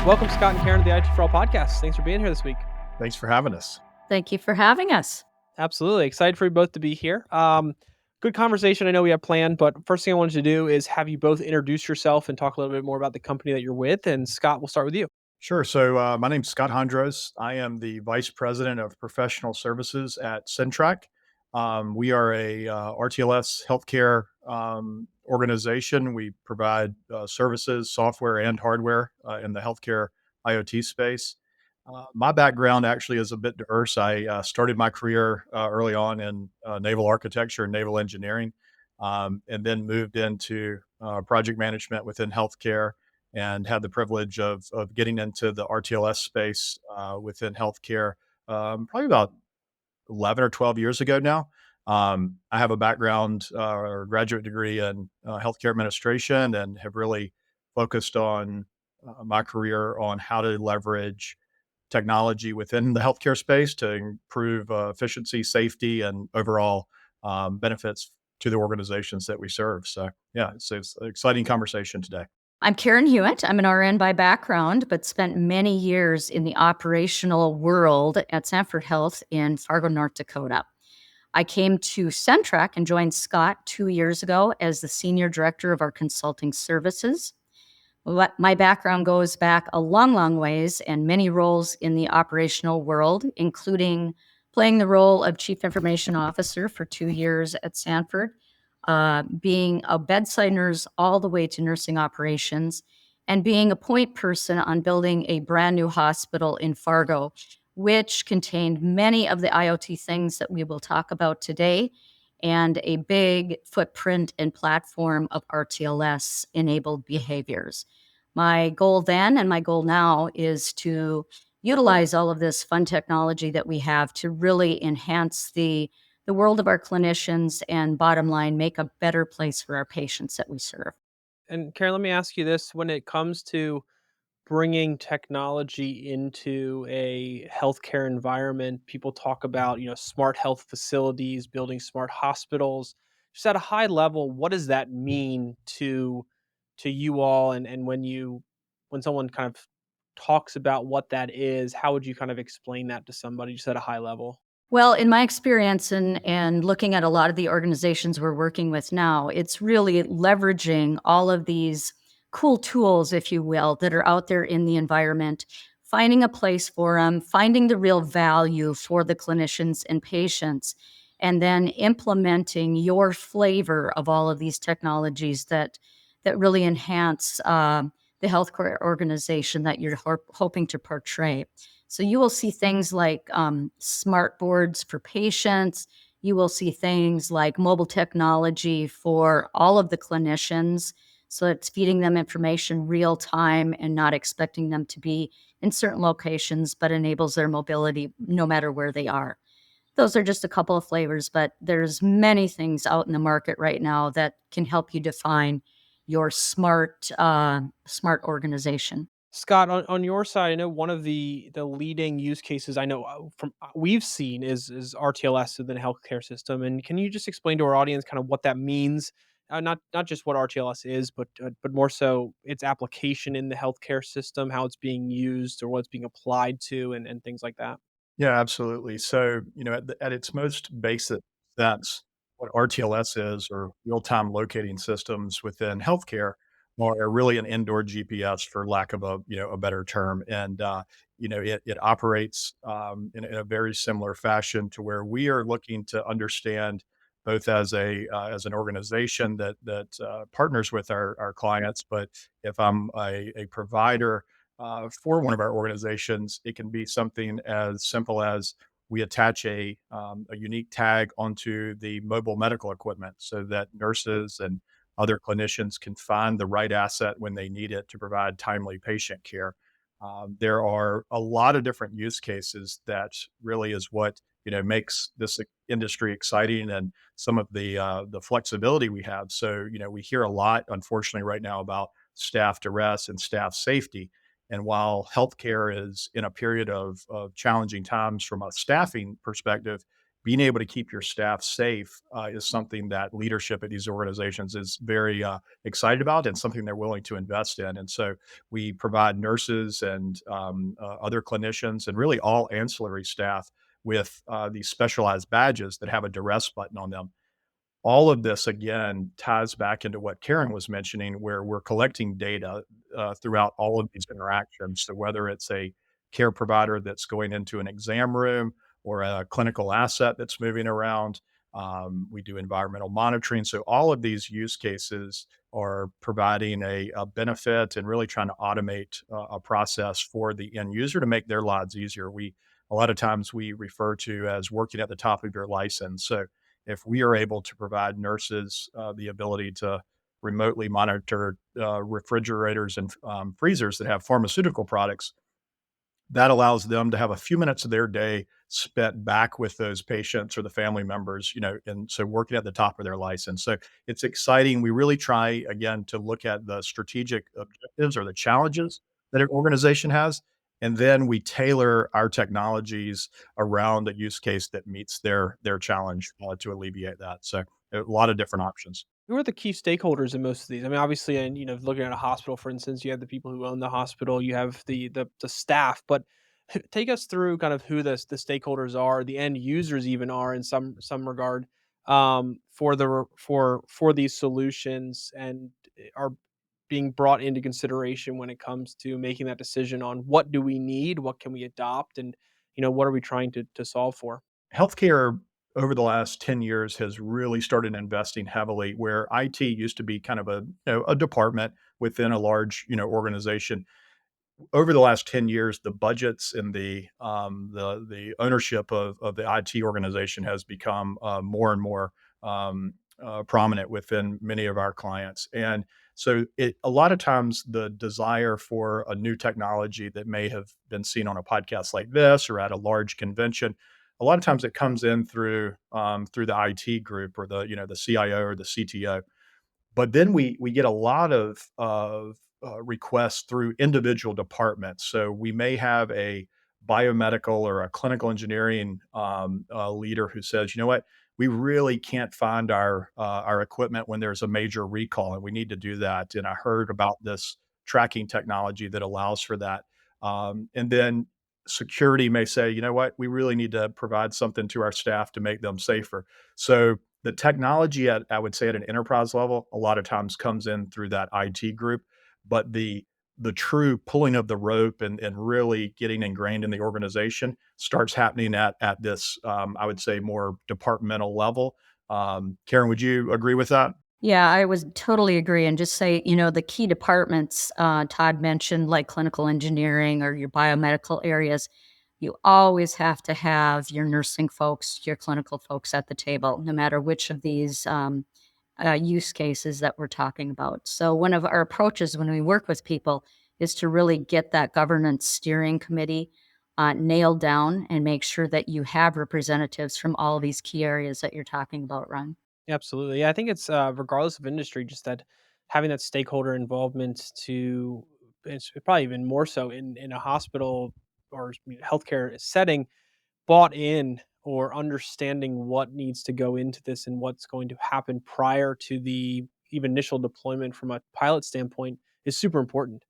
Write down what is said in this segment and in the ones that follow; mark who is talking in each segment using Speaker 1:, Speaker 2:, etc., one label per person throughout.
Speaker 1: Welcome, Scott and Caryn, to the IoT For All Podcast. Thanks for being here this week.
Speaker 2: Thanks for having us.
Speaker 3: Thank you for having us.
Speaker 1: Absolutely. Excited for you both to be here. Good conversation I know we have planned, but first thing I wanted to do is have you both introduce yourself and talk a little bit more about the company that you're with. And Scott, we'll start with you.
Speaker 2: Sure. So my name's Scott Hondros. I am the Vice President of Professional Services at CenTrak's. We are a RTLS healthcare organization. We provide services, software, and hardware in the healthcare IoT space. My background actually is a bit diverse. I started my career early on in naval architecture and naval engineering, and then moved into project management within healthcare and had the privilege of getting into the RTLS space within healthcare probably about 11 or 12 years ago now. I have a background or graduate degree in healthcare administration and have really focused on my career on how to leverage technology within the healthcare space to improve efficiency, safety, and overall benefits to the organizations that we serve. So yeah, it's an exciting conversation today.
Speaker 3: I'm Caryn Hewitt. I'm an RN by background, but spent many years in the operational world at Sanford Health in Fargo, North Dakota. I came to CenTrak's and joined Scott 2 years ago as the Senior Director of our consulting services. My background goes back a long, long ways and many roles in the operational world, including playing the role of Chief Information Officer for 2 years at Sanford, being a bedside nurse all the way to nursing operations, and being a point person on building a brand new hospital in Fargo, which contained many of the IoT things that we will talk about today, and a big footprint and platform of RTLS-enabled behaviors. My goal then and my goal now is to utilize all of this fun technology that we have to really enhance the world of our clinicians and, bottom line, make a better place for our patients that we serve.
Speaker 1: And Caryn, let me ask you this. When it comes to bringing technology into a healthcare environment, people talk about, smart health facilities, building smart hospitals. Just at a high level, what does that mean to you all? And when someone kind of talks about what that is, how would you kind of explain that to somebody just at a high level?
Speaker 3: Well, in my experience and looking at a lot of the organizations we're working with now, it's really leveraging all of these cool tools, if you will, that are out there in the environment, finding a place for them, finding the real value for the clinicians and patients, and then implementing your flavor of all of these technologies that really enhance the healthcare organization that you're hoping to portray. So you will see things like smart boards for patients. You will see things like mobile technology for all of the clinicians. So it's feeding them information real time and not expecting them to be in certain locations, but enables their mobility no matter where they are. Those are just a couple of flavors, but there's many things out in the market right now that can help you define your smart organization.
Speaker 1: Scott, on your side, I know one of the leading use cases I know from we've seen is RTLS within the healthcare system. And can you just explain to our audience kind of what that means? Not just what RTLS is, but more so its application in the healthcare system, how it's being used or what it's being applied to, and things like that.
Speaker 2: Yeah, absolutely. So, at its most basic sense, what RTLS is, or real-time locating systems within healthcare, are really an indoor GPS, for lack of a better term. And, it operates in a very similar fashion to where we are looking to understand, both as an organization that partners with our clients, but if I'm a provider for one of our organizations, it can be something as simple as we attach a unique tag onto the mobile medical equipment so that nurses and other clinicians can find the right asset when they need it to provide timely patient care. There are a lot of different use cases that really is what makes this industry exciting, and some of the flexibility we have. So we hear a lot, unfortunately, right now about staff duress and staff safety. And while healthcare is in a period of challenging times from a staffing perspective, being able to keep your staff safe is something that leadership at these organizations is very excited about and something they're willing to invest in. And so we provide nurses and other clinicians and really all ancillary staff with these specialized badges that have a duress button on them. All of this again ties back into what Karen was mentioning, where we're collecting data throughout all of these interactions. So whether it's a care provider that's going into an exam room or a clinical asset that's moving around, we do environmental monitoring. So all of these use cases are providing a benefit and really trying to automate a process for the end user to make their lives easier. We a lot of times we refer to as working at the top of your license. So if we are able to provide nurses the ability to remotely monitor refrigerators and freezers that have pharmaceutical products, that allows them to have a few minutes of their day spent back with those patients or the family members, and so working at the top of their license. So it's exciting. We really try again to look at the strategic objectives or the challenges that an organization has. And then we tailor our technologies around a use case that meets their challenge to alleviate that. So a lot of different options.
Speaker 1: Who are the key stakeholders in most of these? I mean, obviously, and looking at a hospital, for instance, you have the people who own the hospital, you have the staff, but take us through kind of who the stakeholders are, the end users even are in some regard, for for these solutions, and are being brought into consideration when it comes to making that decision on what do we need, what can we adopt, and what are we trying to solve for.
Speaker 2: Healthcare over the last 10 years has really started investing heavily where IT used to be kind of a department within a large, organization. Over the last 10 years, the budgets and the ownership of the IT organization has become more and more prominent within many of our clients. And so a lot of times the desire for a new technology that may have been seen on a podcast like this or at a large convention, a lot of times it comes in through the IT group or the CIO or the CTO. But then we get a lot of requests through individual departments. So we may have a biomedical or a clinical engineering leader who says, "You know what? We really can't find our equipment when there's a major recall, and we need to do that. And I heard about this tracking technology that allows for that." And then security may say, "You know what? We really need to provide something to our staff to make them safer." So the technology at I would say at an enterprise level, a lot of times comes in through that IT group, but the true pulling of the rope and really getting ingrained in the organization starts happening at this, I would say, more departmental level. Karen, would you agree with that?
Speaker 3: Yeah, I would totally agree and just say, the key departments Todd mentioned, like clinical engineering or your biomedical areas, you always have to have your nursing folks, your clinical folks at the table, no matter which of these use cases that we're talking about. So, one of our approaches when we work with people is to really get that governance steering committee nailed down and make sure that you have representatives from all these key areas that you're talking about, Ron.
Speaker 1: Absolutely. Yeah, I think it's regardless of industry, just that having that stakeholder involvement to it's probably even more so in a hospital or healthcare setting, bought in or understanding what needs to go into this and what's going to happen prior to the even initial deployment from a pilot standpoint is super important,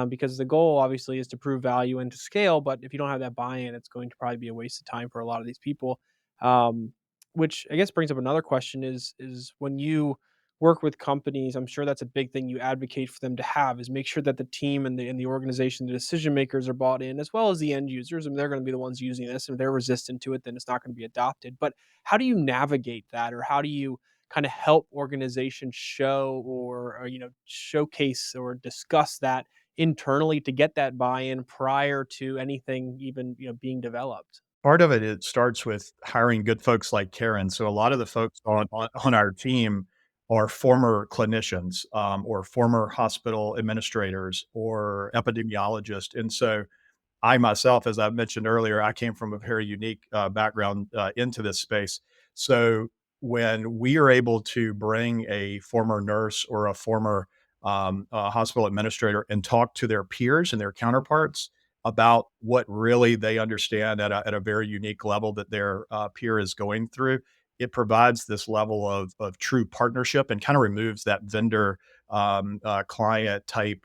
Speaker 1: because the goal obviously is to prove value and to scale. But if you don't have that buy-in, it's going to probably be a waste of time for a lot of these people. Um, which I guess brings up another question: is when you work with companies, I'm sure that's a big thing you advocate for them to have, is make sure that the team and the organization, the decision makers are bought in, as well as the end users. I mean, they're going to be the ones using this. And if they're resistant to it, then it's not going to be adopted. But how do you navigate that, or how do you kind of help organizations show or showcase or discuss that internally to get that buy-in prior to anything even being developed?
Speaker 2: Part of it starts with hiring good folks like Karen. So a lot of the folks on our team are former clinicians, or former hospital administrators or epidemiologists. And so I myself, as I mentioned earlier, I came from a very unique background into this space. So when we are able to bring a former nurse or a former hospital administrator and talk to their peers and their counterparts, about what really they understand at a very unique level that their peer is going through, it provides this level of true partnership and kind of removes that vendor client type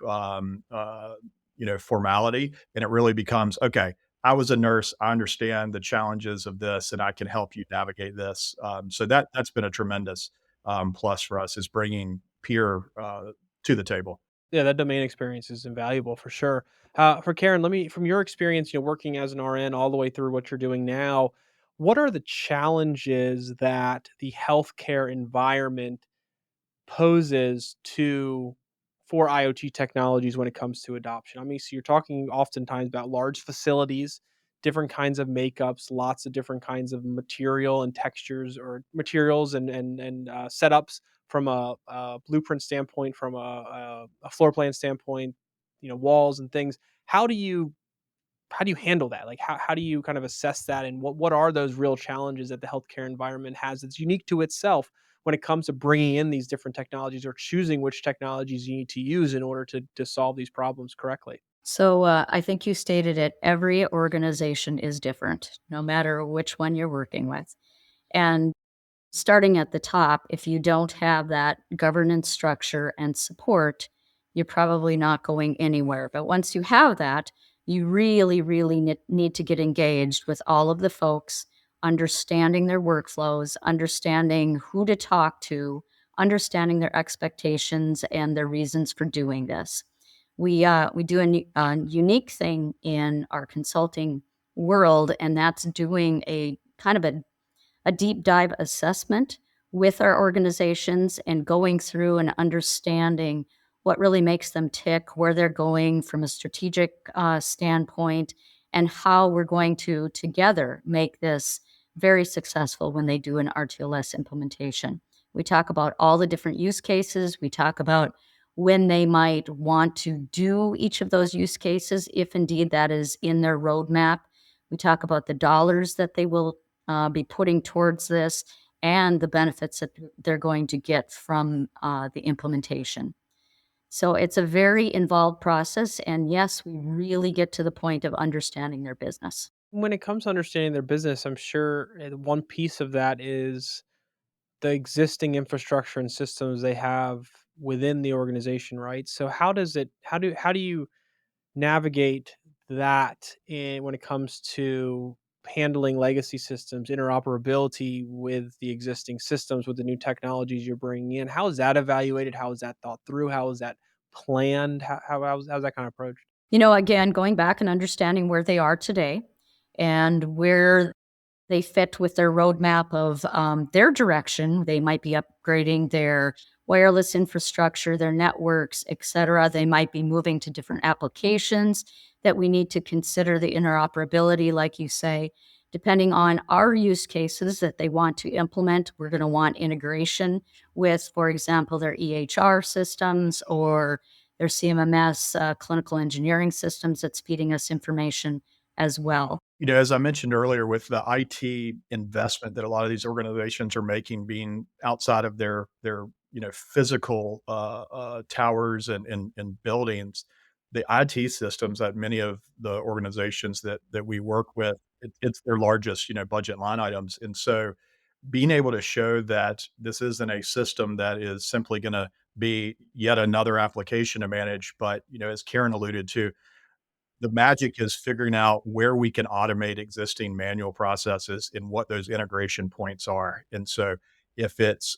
Speaker 2: formality, and it really becomes okay. I was a nurse. I understand the challenges of this, and I can help you navigate this. So that's been a tremendous plus for us is bringing peer to the table.
Speaker 1: Yeah, that domain experience is invaluable for sure. For Karen, let me, from your experience, working as an RN all the way through what you're doing now, what are the challenges that the healthcare environment poses to for IoT technologies when it comes to adoption? I mean, so you're talking oftentimes about large facilities, different kinds of makeups, lots of different kinds of material and textures or materials and setups from a blueprint standpoint, from a floor plan standpoint, walls and things. How do you how do you handle that? Like how do you kind of assess that, and what are those real challenges that the healthcare environment has that's unique to itself when it comes to bringing in these different technologies or choosing which technologies you need to use in order to solve these problems correctly?
Speaker 3: So I think you stated it. Every organization is different, no matter which one you're working with. And starting at the top, if you don't have that governance structure and support, you're probably not going anywhere. But once you have that, you really, really need to get engaged with all of the folks, understanding their workflows, understanding who to talk to, understanding their expectations and their reasons for doing this. We do a unique thing in our consulting world, and that's doing a kind of a deep dive assessment with our organizations and going through and understanding what really makes them tick, where they're going from a strategic standpoint, and how we're going to together make this very successful when they do an RTLS implementation. We talk about all the different use cases. We talk about when they might want to do each of those use cases, if indeed that is in their roadmap. We talk about the dollars that they will be putting towards this and the benefits that they're going to get from the implementation. So it's a very involved process. And yes, we really get to the point of understanding their business.
Speaker 1: When it comes to understanding their business, I'm sure one piece of that is the existing infrastructure and systems they have within the organization, right? So how do you navigate that when it comes to handling legacy systems, interoperability with the existing systems, with the new technologies you're bringing in? How is that evaluated? How is that thought through? How is that planned? How's that kind of approached?
Speaker 3: Again, going back and understanding where they are today and where they fit with their roadmap of their direction. They might be upgrading their wireless infrastructure, their networks, et cetera. They might be moving to different applications that we need to consider the interoperability, like you say. Depending on our use cases that they want to implement, we're going to want integration with, for example, their EHR systems or their CMMS clinical engineering systems that's feeding us information as well.
Speaker 2: As I mentioned earlier, with the IT investment that a lot of these organizations are making, being outside of their physical towers and buildings, the IT systems that many of the organizations that we work with, it's their largest budget line items, and so being able to show that this isn't a system that is simply going to be yet another application to manage, but as Karen alluded to, the magic is figuring out where we can automate existing manual processes and what those integration points are. And so if it's,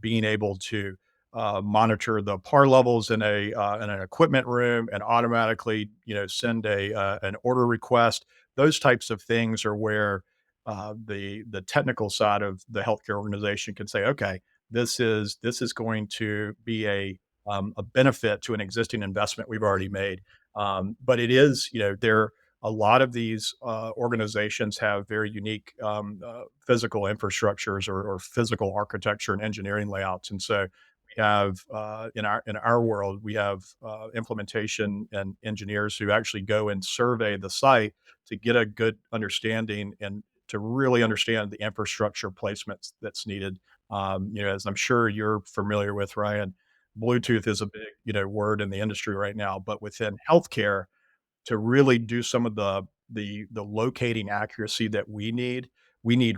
Speaker 2: being able to monitor the par levels in an equipment room and automatically, send an order request, those types of things are where the technical side of the healthcare organization can say, okay, this is going to be a benefit to an existing investment we've already made. But it is, there a lot of these organizations have very unique physical infrastructures or physical architecture and engineering layouts, and so we have in our world we have implementation and engineers who actually go and survey the site to get a good understanding and to really understand the infrastructure placements that's needed. As I'm sure you're familiar with, Ryan, Bluetooth is a big, word in the industry right now, but within healthcare, to really do some of the locating accuracy that we need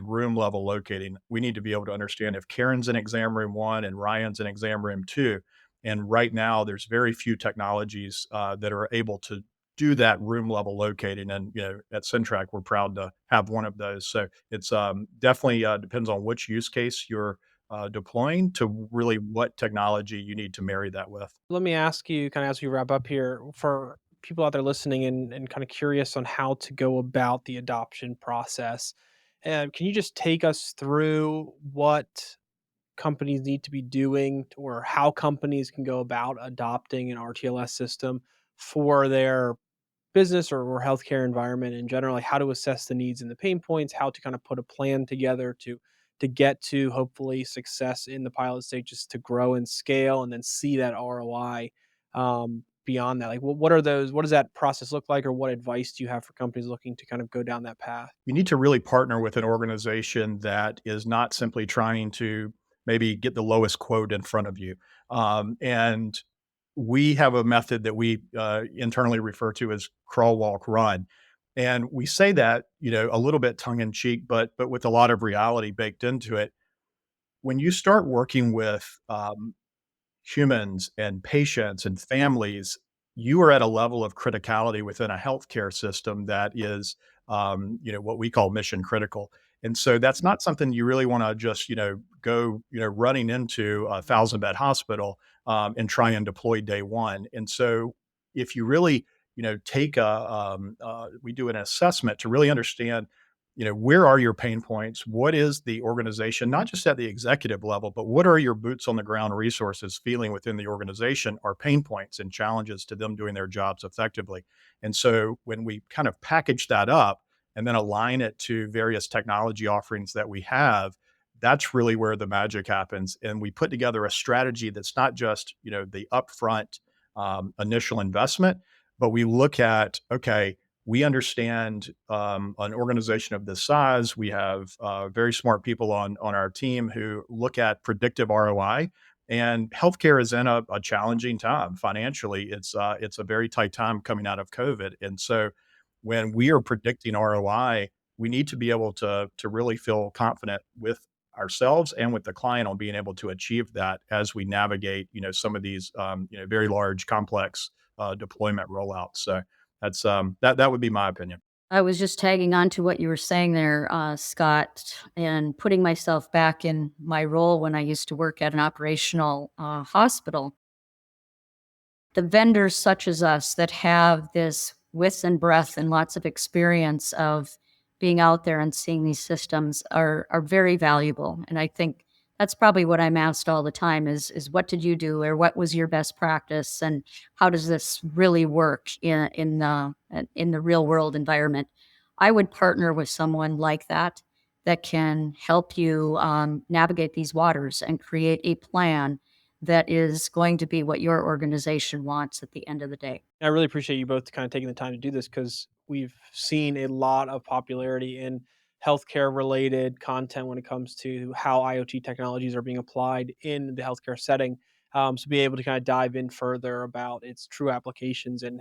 Speaker 2: room level locating. We need to be able to understand if Karen's in exam room 1 and Ryan's in exam room 2. And right now, there's very few technologies that are able to do that room level locating. And at CenTrak, we're proud to have one of those. So it's definitely depends on which use case you're deploying to really what technology you need to marry that with.
Speaker 1: Let me ask you, kind of as we wrap up here, for people out there listening and kind of curious on how to go about the adoption process. Can you just take us through what companies need to be doing or how companies can go about adopting an RTLS system for their business or healthcare environment in general, like how to assess the needs and the pain points, how to kind of put a plan together to get to hopefully success in the pilot stages to grow and scale and then see that ROI beyond that. Like what are those, what does that process look like, or what advice do you have for companies looking to kind of go down that path?
Speaker 2: You need to really partner with an organization that is not simply trying to maybe get the lowest quote in front of you. And we have a method that we internally refer to as crawl, walk, run. And we say that, a little bit tongue in cheek, but with a lot of reality baked into it. When you start working with humans and patients and families, you are at a level of criticality within a healthcare system that is, what we call mission critical. And so that's not something you really want to just, go, running into a 1,000 bed hospital and try and deploy day one. And so if you really, take we do an assessment to really understand where are your pain points? What is the organization, not just at the executive level, but what are your boots on the ground resources feeling within the organization are pain points and challenges to them doing their jobs effectively? And so when we kind of package that up and then align it to various technology offerings that we have, that's really where the magic happens. And we put together a strategy that's not just, the upfront initial investment, but we look at, okay, we understand an organization of this size. We have very smart people on our team who look at predictive ROI. And healthcare is in a challenging time financially. It's a very tight time coming out of COVID, and so when we are predicting ROI, we need to be able to really feel confident with ourselves and with the client on being able to achieve that as we navigate, some of these, very large, complex deployment rollouts. So that's that would be my opinion.
Speaker 3: I was just tagging on to what you were saying there, Scott, and putting myself back in my role when I used to work at an operational hospital. The vendors such as us that have this width and breadth and lots of experience of being out there and seeing these systems are very valuable. And I think that's probably what I'm asked all the time is what did you do, or what was your best practice, and how does this really work in the real world environment? I would partner with someone like that that can help you navigate these waters and create a plan that is going to be what your organization wants at the end of the day.
Speaker 1: I really appreciate you both kind of taking the time to do this because we've seen a lot of popularity in healthcare related content when it comes to how IoT technologies are being applied in the healthcare setting. So be able to kind of dive in further about its true applications and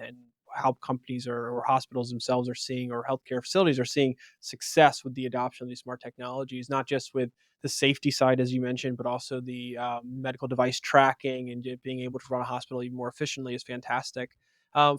Speaker 1: how companies or hospitals themselves are seeing, or healthcare facilities are seeing success with the adoption of these smart technologies, not just with the safety side, as you mentioned, but also the medical device tracking and being able to run a hospital even more efficiently is fantastic.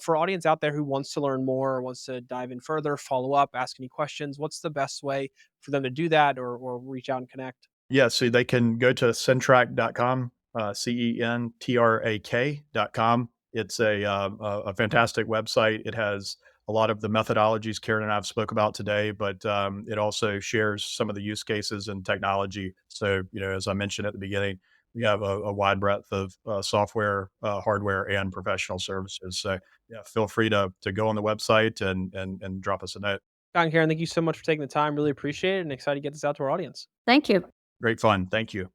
Speaker 1: For audience out there who wants to learn more or wants to dive in further, follow up, ask any questions, what's the best way for them to do that or reach out and connect?
Speaker 2: Yeah, so they can go to centrak.com, CENTRAK.com. It's a fantastic website. It has a lot of the methodologies Karen and I have spoke about today, but it also shares some of the use cases and technology. So, as I mentioned at the beginning, we have a wide breadth of software, hardware, and professional services. So, yeah, feel free to go on the website and drop us a note.
Speaker 1: Scott and Karen, thank you so much for taking the time. Really appreciate it and excited to get this out to our audience.
Speaker 3: Thank you.
Speaker 2: Great fun. Thank you.